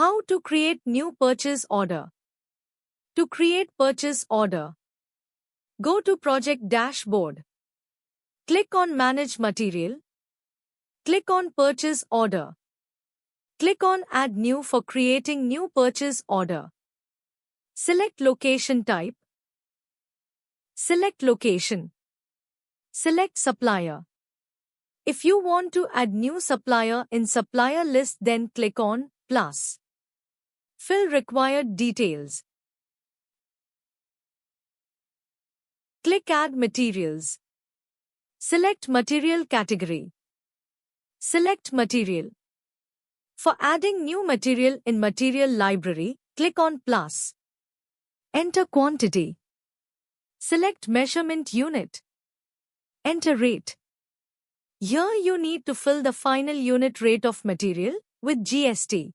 How to create new purchase order. To create purchase order, go to Project Dashboard. Click on Manage Material. Click on Purchase Order. Click on Add New for creating new purchase order. Select Location Type. Select Location. Select Supplier. If you want to add new supplier in supplier list, then click on plus. Fill required details. Click Add Materials. Select Material category. Select Material. For adding new material in Material Library, click on plus. Enter quantity. Select Measurement Unit. Enter rate. Here you need to fill the final unit rate of material with GST.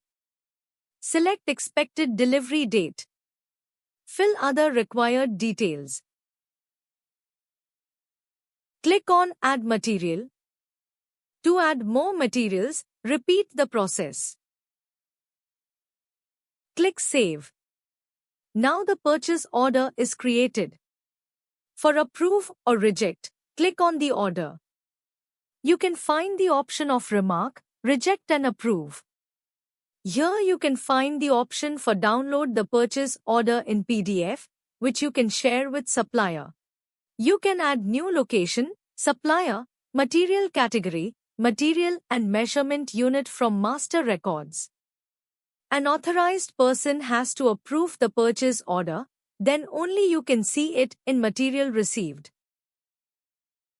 Select Expected Delivery Date. Fill other required details. Click on Add Material. To add more materials, repeat the process. Click Save. Now the purchase order is created. For Approve or Reject, click on the order. You can find the option of Remark, Reject and Approve. Here you can find the option for download the purchase order in PDF, which you can share with supplier. You can add new location, supplier, material category, material and measurement unit from master records. An authorized person has to approve the purchase order, then only you can see it in material received.